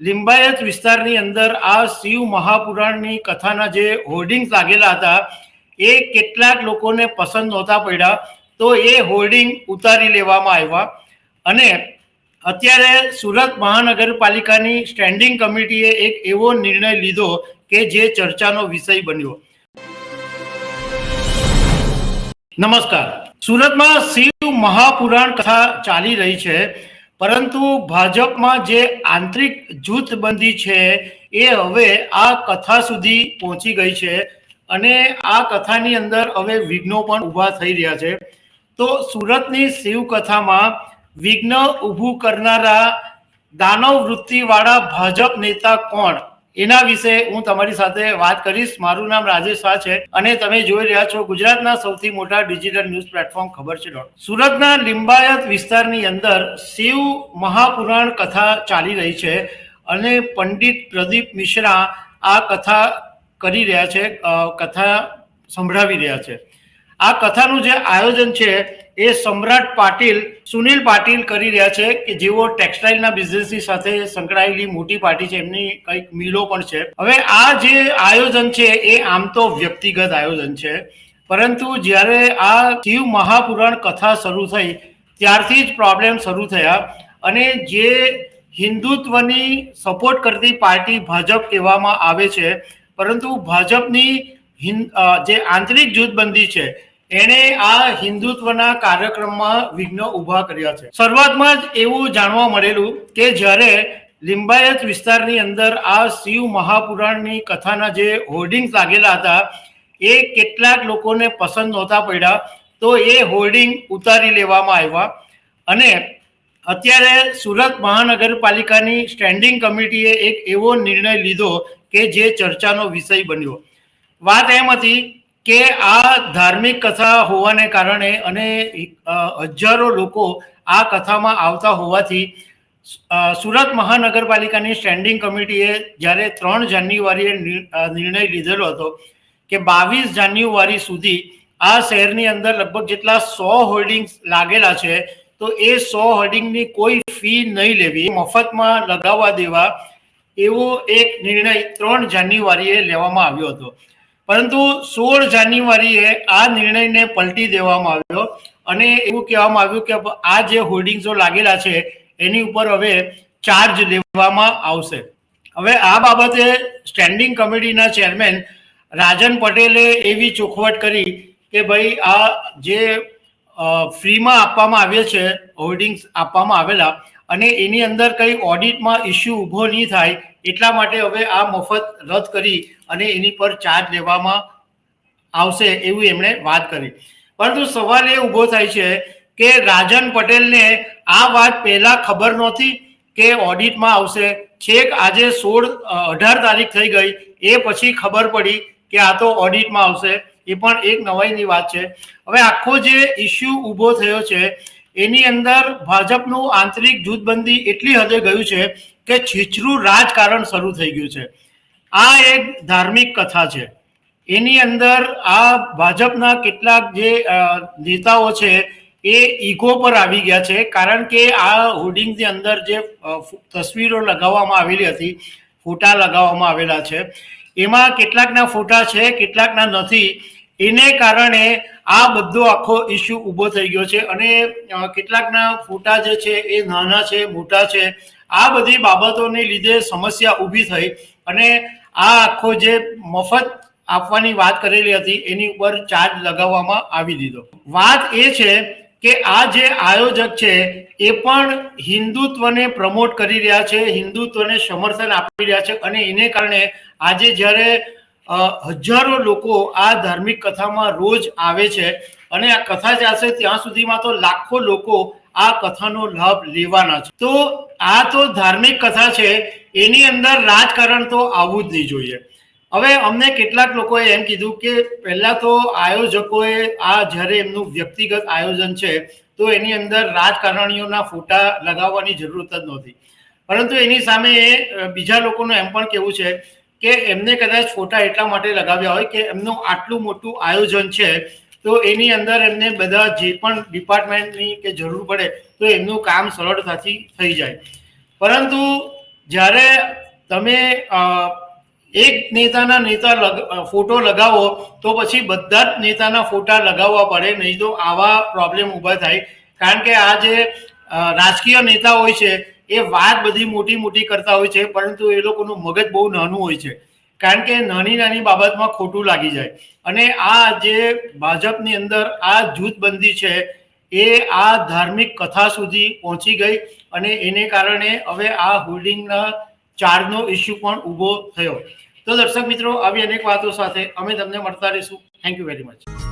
લિંબાયત વિસ્તારની અંદર આ શિવ મહાપુરાણની કથાના જે હોર્ડિંગ્સ લાગેલા હતા એ કેટલાક લોકોને પસંદ નહોતા પડ્યા, તો એ હોર્ડિંગ ઉતારી લેવામાં આવ્યા. અને અત્યારે સુરત મહાનગરપાલિકાની સ્ટેન્ડિંગ કમિટીએ એક એવો નિર્ણય લીધો કે જે ચર્ચાનો વિષય બન્યો. નમસ્કાર. સુરતમાં શિવ મહાપુરાણ કથા ચાલી રહી છે, પરંતુ ભાજપમાં જે આંતરિક જૂથબંધી છે એ હવે આ કથા સુધી પહોંચી ગઈ છે અને આ કથાની અંદર હવે વિઘ્નો પણ ઊભા થઈ રહ્યા છે. તો સુરતની શિવ કથામાં વિઘ્ન ઊભું કરનારા દાનવ વૃત્તિવાળા ભાજપ નેતા કોણ, એના વિશે હું તમારી સાથે વાત કરીશ. મારું નામ રાજેશ શાહ છે અને તમે જોઈ રહ્યા છો ગુજરાતના સૌથી મોટા ડિજિટલ ન્યૂઝ પ્લેટફોર્મ ખબર છે. સુરતના લિંબાયત વિસ્તારની અંદર શિવ મહાપુરાણ કથા ચાલી રહી છે અને પંડિત પ્રદીપ મિશ્રા આ કથા કરી રહ્યા છે, કથા સંભળાવી રહ્યા છે. આ કથાનું જે આયોજન છે એ સમ્રાટ પાટીલ, સુનિલ પાટીલ કરી રહ્યા છે કે જેઓ ટેક્સટાઇલના બિઝનેસની સાથે સંકળાયેલી મોટી પાર્ટી છે, એમની કંઈક મિલો પણ છે. હવે આ જે આયોજન છે એ આમ તો વ્યક્તિગત આયોજન છે, પરંતુ જ્યારે આ શિવ મહાપુરાણ કથા શરૂ થઈ ત્યારથી જ પ્રોબ્લેમ શરૂ થયા અને જે હિન્દુત્વની સપોર્ટ કરતી પાર્ટી ભાજપ કહેવામાં આવે છે, પરંતુ ભાજપની જે આંતરિક જૂથબંધી છે એણે આ હિન્દુત્વના કાર્યક્રમમાં વિઘ્નો ઊભા કર્યા છે. શરૂઆતમાં જ એવું જાણવા મળેલું કે જ્યારે લિંબાયત વિસ્તારની અંદર આ શિવ મહાપુરાણની કથાના જે હોર્ડિંગ્સ લાગેલા હતા એ કેટલાક લોકોને પસંદ નહોતા પડ્યા, તો એ હોર્ડિંગ ઉતારી લેવામાં આવ્યા. અને અત્યારે સુરત મહાનગરપાલિકાની સ્ટેન્ડિંગ કમિટીએ એક એવો નિર્ણય લીધો કે જે ચર્ચાનો વિષય બન્યો. વાત એમ હતી કે આ ધાર્મિક કથા હોવાને કારણે અને હજારો લોકો આ કથામાં આવતા હોવાથી સુરત મહાનગરપાલિકાની સ્ટેન્ડિંગ કમિટીએ જ્યારે 3 જાન્યુઆરીએ નિર્ણય લીધેલો હતો કે 22 જાન્યુઆરી સુધી આ શહેરની અંદર લગભગ જેટલા 100 હોર્ડિંગ્સ લાગેલા છે, તો એ 100 હોર્ડિંગની કોઈ ફી નહીં લેવી, મફતમાં લગાવવા દેવા, એવો એક નિર્ણય 3 જાન્યુઆરીએ લેવામાં આવ્યો હતો. પરંતુ 16 જાન્યુઆરીએ આ નિર્ણયને પલટી દેવામાં આવ્યો અને એવું કહેવામાં આવ્યું કે આ જે હોર્ડિંગ્સો લાગેલા છે એની ઉપર હવે ચાર્જ લેવામાં આવશે. હવે આ બાબતે સ્ટેન્ડિંગ કમિટીના ચેરમેન રાજન પટેલે એવી ચોખવટ કરી કે ભાઈ આ જે ફ્રીમાં આપવામાં આવે છે, હોર્ડિંગ્સ આપવામાં આવેલા, અને એની અંદર કંઈ ઓડિટમાં ઇસ્યુ ઊભો નહીં થાય એટલા માટે હવે આ મફત રદ કરી અને એની પર ચાર્જ લેવામાં આવશે એવું એમણે વાત કરી. પરંતુ સવાલ એ ઊભો થાય છે કે રાજન પટેલને આ વાત પહેલાં ખબર નહોતી કે ઓડિટમાં આવશે. છેક આજે 18 તારીખ થઈ ગઈ એ પછી ખબર પડી કે આ તો ઓડિટમાં આવશે. એ પણ એક નવાઈની વાત છે. હવે આખો જે ઇસ્યુ ઊભો થયો છે એની અંદર ભાજપનું આંતરિક જૂથબંધી એટલી હદે ગયું છે કે છીછરું રાજકારણ શરૂ થઈ ગયું છે. આ એક ધાર્મિક કથા છે, એની અંદર આ ભાજપના કેટલાક જે નેતાઓ છે એ ઈગો પર આવી ગયા છે, કારણ કે આ હોર્ડિંગની અંદર જે તસવીરો લગાવવામાં આવેલી હતી, ફોટા લગાવવામાં આવેલા છે, એમાં કેટલાકના ફોટા છે, કેટલાકના નથી. એને કારણે આ બધો આખો ઇસ્યુ ઊભો થઈ ગયો છે અને કેટલાકના ફોટા જે છે એ નાના છે, મોટા છે, આ બધી બાબતોને લીધે સમસ્યા ઊભી થઈ અને આ આખો જે મફત આપવાની વાત કરેલી હતી એની ઉપર ચાર્જ લગાવવામાં આવી દીધો. વાત એ છે કે આ જે આયોજક છે એ પણ હિન્દુત્વને પ્રમોટ કરી રહ્યા છે, હિન્દુત્વને સમર્થન આપી રહ્યા છે અને એને કારણે આજે જ્યારે હજારો લોકો આ ધાર્મિક કથામાં રોજ આવે છે અને આ કથા ચાલશે ત્યાં સુધીમાં તો લાખો લોકો આ કથાનો લાભ લેવાના છે. તો આ તો ધાર્મિક કથા છે, એની અંદર રાજકારણ તો આવવું જ નહીં જોઈએ. હવે અમને કેટલાક લોકોએ એમ કીધું કે પહેલાં તો આયોજકોએ આ જ્યારે એમનું વ્યક્તિગત આયોજન છે તો એની અંદર રાજકારણીઓના ફોટા લગાવવાની જરૂરત જ નહોતી, પરંતુ એની સામે બીજા લોકોનું એમ પણ કહેવું છે કે એમને કદાચ ફોટા એટલા માટે લગાવ્યા હોય કે એમનું આટલું મોટું આયોજન છે તો એની અંદર એમને બધા જે પણ ડિપાર્ટમેન્ટની કે જરૂર પડે તો એમનું કામ સરળતાથી થઈ જાય. પરંતુ જ્યારે તમે એક નેતા ફોટો લગાવો તો પછી બધા જ નેતાના ફોટા લગાવવા પડે, નહીં તો આવા પ્રોબ્લેમ ઊભા થાય. કારણ કે આ જે રાજકીય નેતા હોય છે એ વાત બધી મોટી મોટી કરતા હોય છે, પરંતુ એ લોકોનું મગજ બહુ નાનું હોય છે. કારણ કે નાની નાની બાબતમાં ખોટું લાગી જાય. અને આ જે ભાજપની અંદર આ જૂથબંધી છે એ આ ધાર્મિક કથા સુધી પહોંચી ગઈ, અને એને કારણે હવે આ હોર્ડિંગના ચાર્જનો ઇસ્યુ પણ ઊભો થયો. તો દર્શક મિત્રો, આવી અનેક વાતો સાથે અમે તમને મળતા રહીશું. Thank you very much.